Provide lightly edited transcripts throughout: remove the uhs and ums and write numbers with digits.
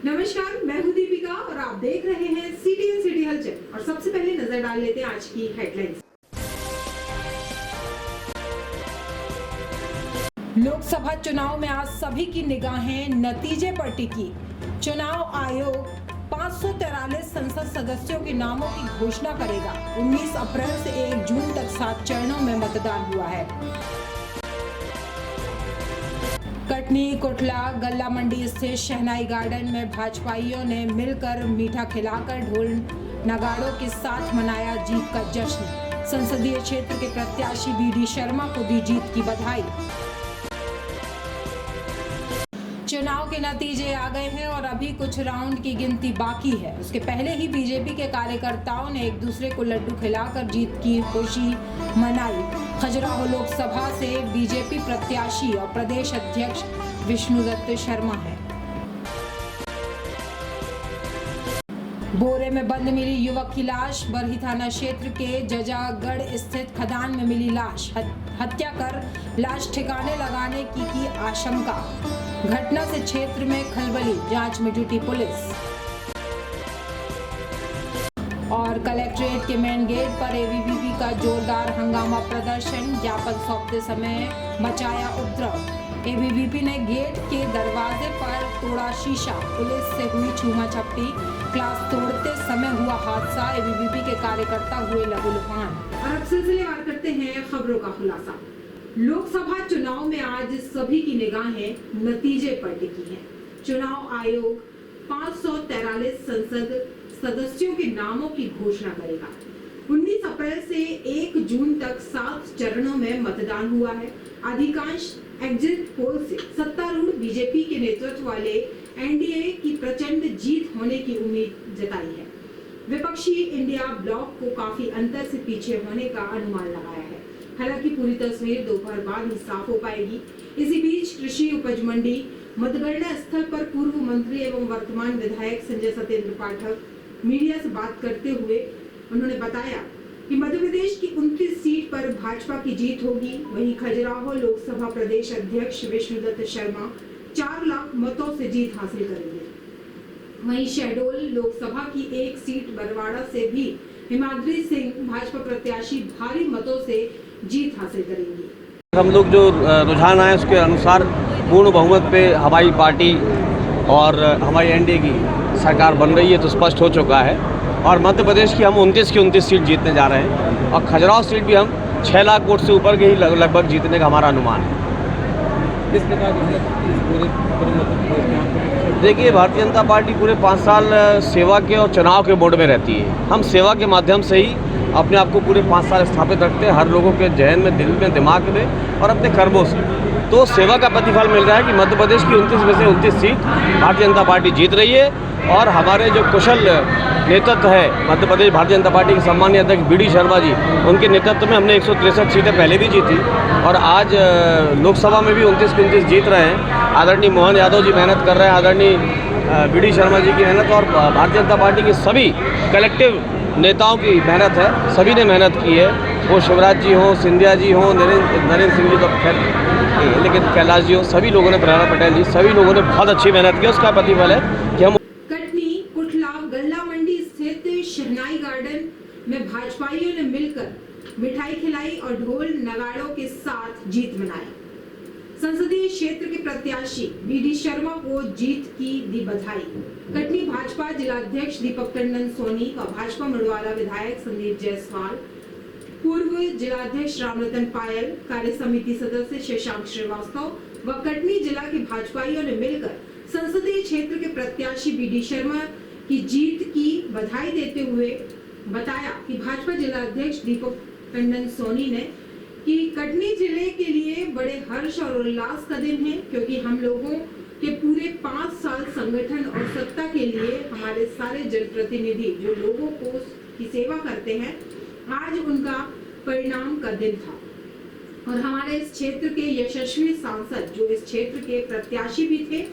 नमस्कार, मैं हूं दीपिका और आप देख रहे हैं CTN सिटी हलचल। और सबसे पहले नजर डाल लेते हैं आज की हेडलाइंस। लोकसभा चुनाव में आज सभी की निगाहें नतीजे पर टिकी। चुनाव आयोग 543 संसद सदस्यों के नामों की घोषणा करेगा। 19 अप्रैल से 1 जून तक 7 चरणों में मतदान हुआ है। कटनी, कुठला, गल्ला मंडी स्थित शहनाई गार्डन में भाजपाइयों ने मिलकर मीठा खिलाकर ढोल नगाड़ों के साथ मनाया जीत का जश्न। संसदीय क्षेत्र के प्रत्याशी BD शर्मा को दी जीत की बधाई। चुनाव के नतीजे आ गए हैं और अभी कुछ राउंड की गिनती बाकी है। उसके पहले ही बीजेपी के कार्यकर्ताओं ने एक दूसरे को लड्डू खिलाकर जीत की खुशी मनाई। खजुराहो लोकसभा से बीजेपी प्रत्याशी और प्रदेश अध्यक्ष विष्णुदत्त शर्मा हैं। बोरे में बंद मिली युवक की लाश। बरही थाना क्षेत्र के जजागढ़ स्थित खदान में मिली लाश। हत्या कर लाश ठिकाने लगाने की आशंका। घटना से क्षेत्र में खलबली, जांच में जुटी पुलिस। और कलेक्ट्रेट के मेन गेट पर ABVP का जोरदार हंगामा प्रदर्शन। ज्ञापन सौंपते समय मचाया उपद्रव। ABVP ने गेट के दरवाजे पर तोड़ा शीशा। पुलिस से हुई छूमा छपटी। क्लास तोड़ते समय हुआ हादसा। ABVP के कार्यकर्ता हुए लहूलुहान। और अब सिलसिलेवार करते हैं खबरों का खुलासा। लोकसभा चुनाव में आज सभी की निगाहें नतीजे पर टिकी हैं। चुनाव आयोग 543 संसद सदस्यों के नामों की घोषणा करेगा। 19 अप्रैल से 1 जून तक 7 चरणों में मतदान हुआ है। अधिकांश एग्जिट पोल से सत्तारूढ़ बीजेपी के नेतृत्व वाले NDA की प्रचंड जीत होने की उम्मीद जताई है। विपक्षी इंडिया ब्लॉक को काफी अंतर से पीछे होने का अनुमान लगाया है। हालांकि पूरी तस्वीर दोपहर बाद ही साफ हो पाएगी। इसी बीच कृषि उपज मंडी मतगणना स्थल पर पूर्व मंत्री एवं वर्तमान विधायक संजय सतेंद्र पाठक मीडिया से बात करते हुए उन्होंने बताया कि मध्य प्रदेश की 29 सीट पर भाजपा की जीत होगी। वहीं खजुराहो लोकसभा प्रदेश अध्यक्ष विष्णुदत्त शर्मा 4 लाख मतों से जीत हासिल करेंगे। वहीं शहडोल लोकसभा की 1 सीट बरवाड़ा से भी हिमाद्री सिंह भाजपा प्रत्याशी भारी मतों से जीत हासिल करेंगे। हम लोग जो रुझान आए उसके अनुसार पूर्ण बहुमत पे हमारी पार्टी और हमारी NDA की सरकार बन रही है तो स्पष्ट हो चुका है। और मध्य प्रदेश की हम 29 की 29 सीट जीतने जा रहे हैं और खजुराहो सीट भी हम 6 लाख वोट से ऊपर के ही लगभग जीतने का हमारा अनुमान है। किस प्रकार देखिए, भारतीय जनता पार्टी पूरे 5 साल सेवा के और चुनाव के मोड में रहती है। हम सेवा के माध्यम से ही अपने आप को पूरे 5 साल स्थापित रखते हैं, हर लोगों के जहन में, दिल में, दिमाग में और अपने कर्मों से। तो सेवा का प्रतिफल मिल रहा है कि मध्य प्रदेश की 29 में से 29 सीट भारतीय जनता पार्टी जीत रही है। और हमारे जो कुशल नेतृत्व है मध्य प्रदेश भारतीय जनता पार्टी के सम्मानीय अध्यक्ष BD शर्मा जी, उनके नेतृत्व में हमने 163 सीटें पहले भी जीती और आज लोकसभा में भी 29 की 29 जीत रहे हैं। आदरणीय मोहन यादव जी मेहनत कर रहे हैं, आदरणीय BD शर्मा जी की मेहनत और भारतीय जनता पार्टी के सभी कलेक्टिव नेताओं की मेहनत है। सभी ने मेहनत की है, वो शिवराज जी हों, सिंधिया जी हों, नरेंद्र सिंह जी तो खैर, लेकिन कैलाश जी हो, सभी लोगों ने, प्रहलाद पटेल जी, सभी लोगों ने बहुत अच्छी मेहनत की। उसका प्रतिफल है कि हम कटनी, कुठला, गल्ला मंडी स्थित शहनाई गार्डन में भाजपाइयों ने मिलकर मिठाई खिलाई और ढोल नगाड़ों के साथ जीत मनाई। संसदीय क्षेत्र के प्रत्याशी BD शर्मा को जीत की दी बधाई। कटनी भाजपा जिलाध्यक्ष दीपक टंडन सोनी व भाजपा मुड़वाला विधायक संदीप जायसवाल, पूर्व जिलाध्यक्ष रामरतन पायल, कार्य समिति सदस्य शशांक श्रीवास्तव व कटनी जिला के भाजपाइयों ने मिलकर संसदीय क्षेत्र के प्रत्याशी BD शर्मा की जीत की बधाई देते हुए बताया कि भाजपा जिलाध्यक्ष दीपक टंडन सोनी ने कि कटनी जिले के लिए बड़े हर्ष और उल्लास का दिन है, क्योंकि हम लोगों के पूरे 5 साल संगठन और सत्ता के लिए हमारे सारे जनप्रतिनिधि जो लोगों को की सेवा करते हैं, आज उनका परिणाम का दिन था। और हमारे इस क्षेत्र के यशस्वी सांसद जो इस क्षेत्र के प्रत्याशी भी थे,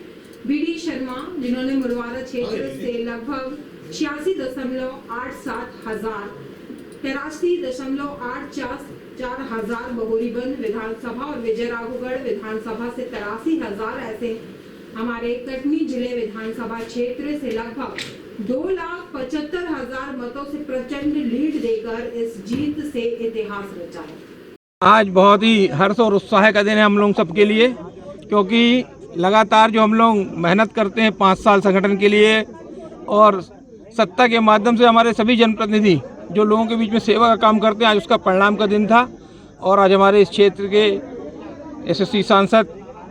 BD शर्मा, जिन्होंने मुड़वारा क्षेत्र से लगभग 86.87 हजार, 83.84 हजार बहोरीबंद विधानसभा और विजयराघवगढ़ विधानसभा से 83,000 ऐसे हमारे कटनी जिले विधानसभा क्षेत्र से लगभग 2,75,000 मतों से प्रचंड लीड देकर इस जीत से इतिहास रचा है। आज बहुत ही हर्ष और उत्साह का दिन है हम लोग सबके लिए, क्योंकि लगातार जो हम लोग मेहनत करते हैं 5 साल संगठन के लिए और सत्ता के माध्यम से हमारे सभी जनप्रतिनिधि जो लोगों के बीच में सेवा का काम करते हैं, आज उसका परिणाम का दिन था। और आज हमारे इस क्षेत्र के एसएससी सांसद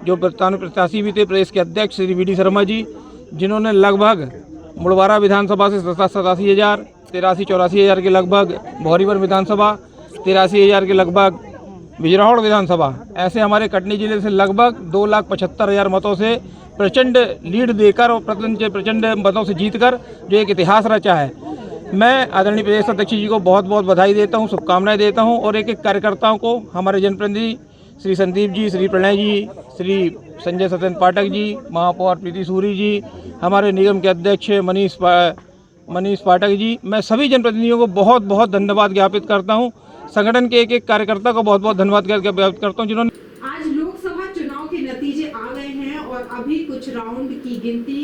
जो वर्तमान प्रत्याशी भी थे, प्रदेश के अध्यक्ष श्री वी डी शर्मा जी, जिन्होंने लगभग मुड़वारा विधानसभा से 87,000, 83-84,000 के लगभग, भौरीवर विधानसभा 83,000 के लगभग, बिजरौड़ विधानसभा, ऐसे हमारे कटनी जिले से लगभग 2,75,000 मतों से प्रचंड लीड देकर और प्रचंड मतों से जीतकर जो एक इतिहास रचा है। मैं आदरणीय प्रदेश अध्यक्ष जी को बहुत बहुत बधाई देता हूं, शुभकामनाएं देता हूं और एक एक कार्यकर्ताओं को, हमारे जनप्रतिनिधि श्री संदीप जी, श्री प्रणय जी, श्री संजय सत्येंद्र पाठक जी, महापौर प्रीति सूरी जी, हमारे निगम के अध्यक्ष मनीष पाठक जी, मैं सभी जनप्रतिनिधियों को बहुत बहुत धन्यवाद ज्ञापित करता हूं। संगठन के एक एक कार्यकर्ता को बहुत बहुत धन्यवाद ज्ञापित करता हूं जिन्होंने। आज लोकसभा चुनाव के नतीजे आ गए हैं और अभी कुछ राउंड की गिनती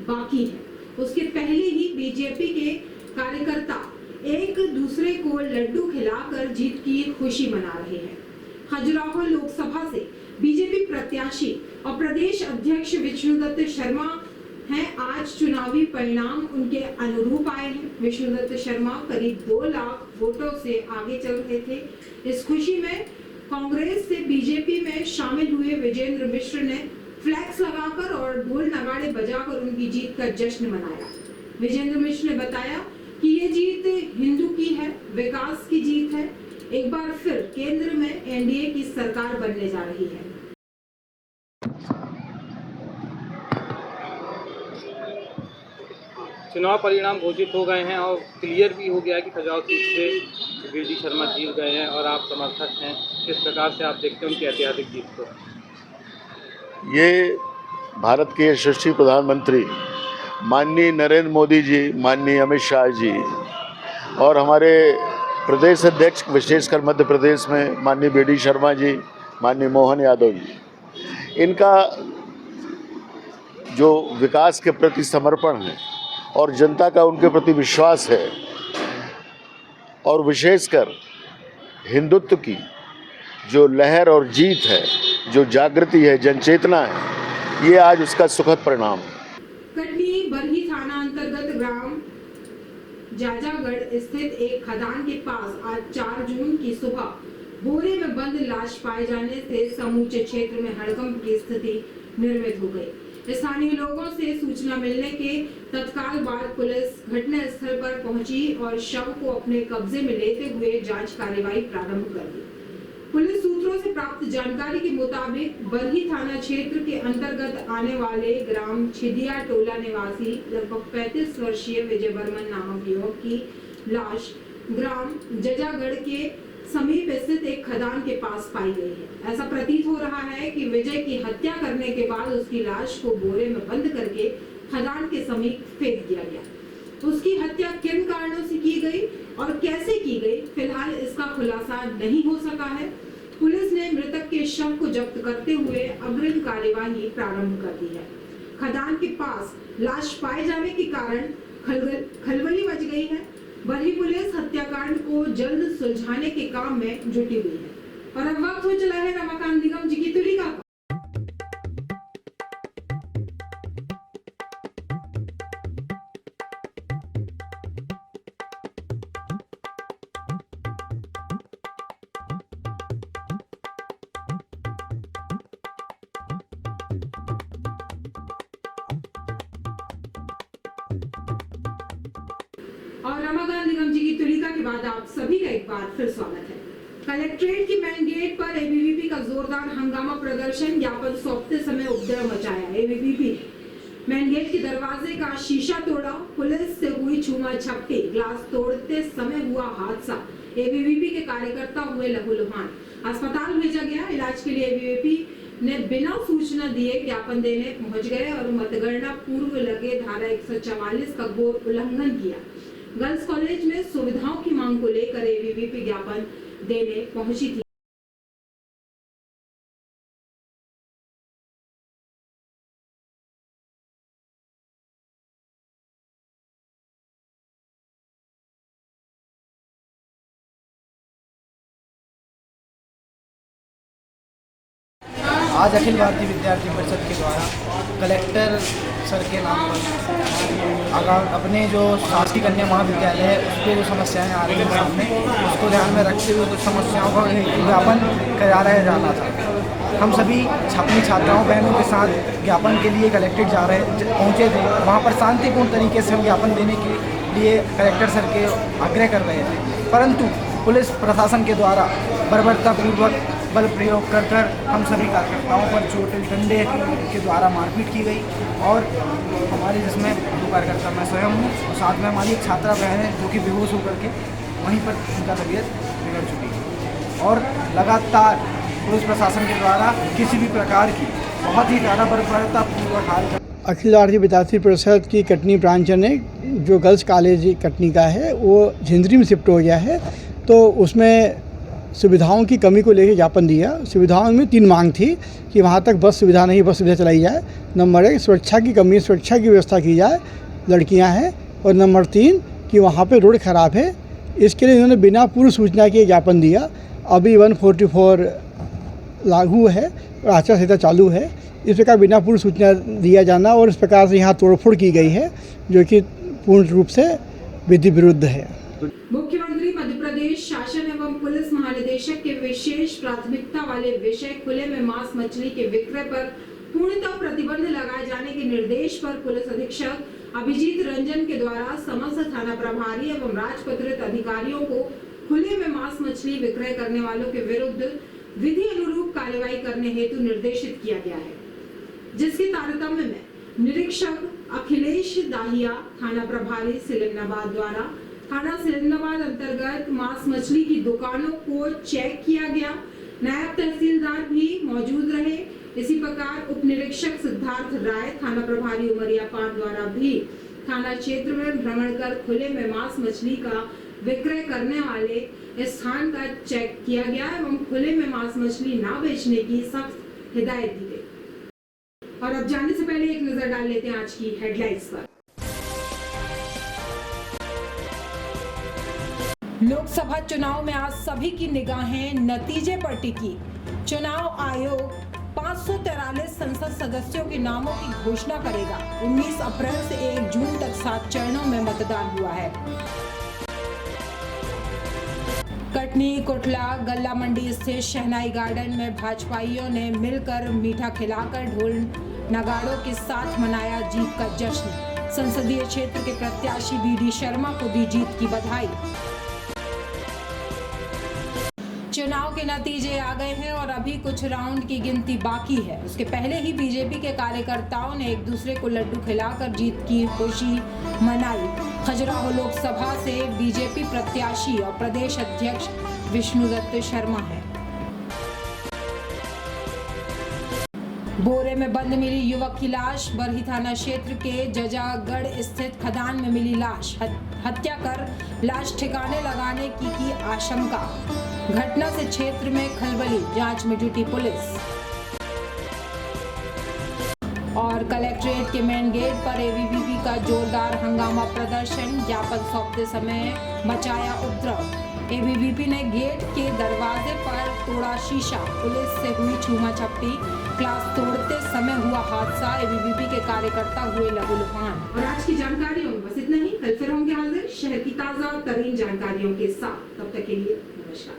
बाकी है। उसके पहले ही बीजेपी के कार्यकर्ता एक दूसरे को लड्डू खिलाकर जीत की खुशी मना रहे हैं। खजुराहो लोकसभा से बीजेपी प्रत्याशी और प्रदेश अध्यक्ष विष्णुदत्त शर्मा हैं। आज चुनावी परिणाम उनके अनुरूप आए हैं। विष्णुदत्त शर्मा करीब 2 लाख वोटों से आगे चल रहे थे। इस खुशी में कांग्रेस से बीजेपी में शामिल हुए विजेंद्र मिश्र ने फ्लैक्स लगाकर और ढोल नगाड़े बजाकर उनकी जीत का जश्न मनाया। विजेंद्र मिश्र ने बताया कि ये जीत हिंदू की है, विकास की जीत है। एक बार फिर केंद्र में एनडीए की सरकार बनने जा रही है। चुनाव परिणाम घोषित हो गए हैं और क्लियर भी हो गया है कि खजुराहो सीट से वी डी शर्मा जीत गए हैं और आप समर्थक हैं। किस प्रकार से आप देखते हैं उनकी ऐतिहासिक जीत को? ये भारत के यशस्वी प्रधानमंत्री माननीय नरेंद्र मोदी जी, माननीय अमित शाह जी और हमारे प्रदेश अध्यक्ष विशेषकर मध्य प्रदेश में माननीय वी डी शर्मा जी, माननीय मोहन यादव जी, इनका जो विकास के प्रति समर्पण है और जनता का उनके प्रति विश्वास है और विशेषकर हिंदुत्व की जो लहर और जीत है, जो जागृति है, जनचेतना है, ये आज उसका सुखद परिणाम है। कटनी बरही थाना अंतर्गत ग्राम जाजागढ़ स्थित एक खदान के पास आज 4 जून की सुबह बोरे में बंद लाश पाए जाने से समूचे क्षेत्र में हड़कंप की स्थिति निर्मित हो गई। स्थानीय लोगों से सूचना मिलने के तत्काल बाद पुलिस घटनास्थल पर पहुंची और शव को अपने कब्जे में लेते हुए जांच कार्यवाही प्रारंभ कर दी। पुलिस सूत्रों से प्राप्त जानकारी के मुताबिक बरही थाना क्षेत्र के अंतर्गत आने वाले ग्राम छिदिया टोला निवासी लगभग 35 वर्षीय विजय बर्मन नामक युवक की लाश ग्राम जजागढ़ के समीप स्थित एक खदान के पास पाई गई है। ऐसा प्रतीत हो रहा है कि विजय की हत्या करने के बाद उसकी लाश को बोरे में बंद करके खदान के समीप फेंक दिया गया। उसकी हत्या किन कारणों से की गई और कैसे की गई, फिलहाल इसका खुलासा नहीं हो सका है। पुलिस ने मृतक के शव को जब्त करते हुए अग्रिम कार्यवाही प्रारंभ कर दी है। खदान के पास लाश पाए जाने के कारण खलबली मच गई है। बरही पुलिस हत्याकांड को जल्द सुलझाने के काम में जुटी हुई है। और अब वक्त हो चला है रमाकांत निगम जी की तुलिका का। और रमाकांत निगम जी की तुलिका के बाद आप सभी का एक बार फिर स्वागत है। कलेक्ट्रेट की मेन गेट पर एबीवीपी का जोरदार हंगामा प्रदर्शन, ज्ञापन सौंपते समय उपद्रव मचाया। एबीवीपी ने मेन गेट के दरवाजे का शीशा तोड़ा, पुलिस से हुई छूमा छपटी, ग्लास तोड़ते समय हुआ हादसा। एबीवीपी के कार्यकर्ता हुए लहूलुहान, अस्पताल भेजा गया। इलाज के लिए एबीवीपी ने बिना सूचना दिए ज्ञापन देने पहुंच गए और मतगणना पूर्व लगे धारा 144 का घोर उल्लंघन किया। गर्ल्स कॉलेज में सुविधाओं की मांग को लेकर एबीवीपी ज्ञापन देने पहुंची थी। आज अखिल भारतीय विद्यार्थी परिषद के द्वारा कलेक्टर सर के नाम पर अपने जो शासकीय कन्या महाविद्यालय है उस पर जो समस्याएं आ रही हैं सामने, उसको ध्यान में रखते हुए कुछ समस्याओं का ज्ञापन कराया जाना था। हम सभी अपनी छात्राओं बहनों के साथ ज्ञापन के लिए कलेक्ट्रेट पहुँचे थे। वहाँ पर शांतिपूर्ण तरीके से हम ज्ञापन देने के लिए कलेक्टर सर के आग्रह कर रहे थे, परंतु पुलिस प्रशासन के द्वारा बर्बरतापूर्वक बल प्रयोग कर हम सभी कार्यकर्ताओं पर चोट डंडे के द्वारा मारपीट की गई और हमारे जिसमें 2 कार्यकर्ता मैं स्वयं हूँ और साथ में हमारी एक छात्रा बहन है जो कि बेहोश होकर के वहीं पर उनका तबीयत बिगड़ चुकी है। और लगातार पुलिस प्रशासन के द्वारा किसी भी प्रकार की बहुत ही ज़्यादा बर्बरतापूर्वक हाल अखिल भारतीय विद्यार्थी परिषद की कटनी ब्रांच ने जो गर्ल्स कॉलेज कटनी का है वो झिंझरी में शिफ्ट हो गया है, तो उसमें सुविधाओं की कमी को लेकर ज्ञापन दिया। सुविधाओं में 3 मांग थी कि वहाँ तक बस सुविधा नहीं, बस सुविधा चलाई जाए। नंबर 1 सुरक्षा की कमी, सुरक्षा की व्यवस्था की जाए, लड़कियाँ हैं। और नंबर 3 कि वहाँ पे रोड ख़राब है, इसके लिए इन्होंने बिना पूर्व सूचना के ज्ञापन दिया। अभी 144 लागू है और आचार संहिता चालू है। इस प्रकार बिना पूर्व सूचना दिया जाना और इस प्रकार से यहाँ तोड़फोड़ की गई है जो कि पूर्ण रूप से विधि विरुद्ध है। मुख्यमंत्री मध्य प्रदेश शासन एवं पुलिस महानिदेशक के विशेष प्राथमिकता वाले विषय खुले में मांस मछली के विक्रय पर पूर्णतः प्रतिबंध लगाए जाने के निर्देश पर पुलिस अधीक्षक अभिजीत रंजन के द्वारा समस्त थाना प्रभारी एवं राजपत्रित अधिकारियों को खुले में मांस मछली विक्रय करने वालों के विरुद्ध विधि अनुरूप कार्यवाही करने हेतु निर्देशित किया गया है, जिसके तारतम्य में निरीक्षक अखिलेश दाहिया थाना प्रभारी सिलमनाबाद द्वारा थाना सिलमनाबाद अंतर्गत मांस मछली की दुकानों को चेक किया गया। नायब तहसीलदार भी मौजूद रहे। इसी प्रकार उप निरीक्षक सिद्धार्थ राय थाना प्रभारी उमरिया 5 द्वारा भी थाना क्षेत्र में भ्रमण कर खुले में मांस मछली का विक्रय करने वाले स्थान का चेक किया गया एवं खुले में मांस मछली न बेचने की सख्त हिदायत दी गई। और अब जाने से पहले एक नजर डाल लेते हैं आज की हेडलाइंस पर। लोकसभा चुनाव में आज सभी की निगाहें नतीजे पर टिकी। चुनाव आयोग 543 संसद सदस्यों के नामों की घोषणा करेगा। 19 अप्रैल से 1 जून तक 7 चरणों में मतदान हुआ है। कटनी कोटला गल्ला मंडी स्थित शहनाई गार्डन में भाजपाइयों ने मिलकर मीठा खिलाकर ढोल नगाड़ों के साथ मनाया जीत का जश्न। संसदीय क्षेत्र के प्रत्याशी बीडी शर्मा को दी जीत की बधाई। चुनाव के नतीजे आ गए हैं और अभी कुछ राउंड की गिनती बाकी है। उसके पहले ही बीजेपी के कार्यकर्ताओं ने एक दूसरे को लड्डू खिलाकर जीत की खुशी मनाई। खजुराहो लोकसभा से बीजेपी प्रत्याशी और प्रदेश अध्यक्ष विष्णुदत्त शर्मा है। बोरे में बंद मिली युवक की लाश। बरही थाना क्षेत्र के जजागढ़ स्थित खदान में मिली लाश। हत्या कर लाश ठिकाने लगाने की आशंका। घटना से क्षेत्र में खलबली, जांच में जुटी पुलिस। और कलेक्ट्रेट के मेन गेट पर एबीवीपी का जोरदार हंगामा प्रदर्शन। ज्ञापन सौंपते समय मचाया उपद्रव। एबीवीपी ने गेट के दरवाजे पर तोड़ा शीशा। पुलिस से हुई छूमा छपटी। क्लास तोड़ते समय हुआ हादसा। एबीवीपी के कार्यकर्ता हुए लहूलुहान। और आज की जानकारियों में बस इतना ही। कल फिर होंगे हाजिर शहर की ताजा तरीन जानकारियों के साथ। तब तक के लिए नमस्कार।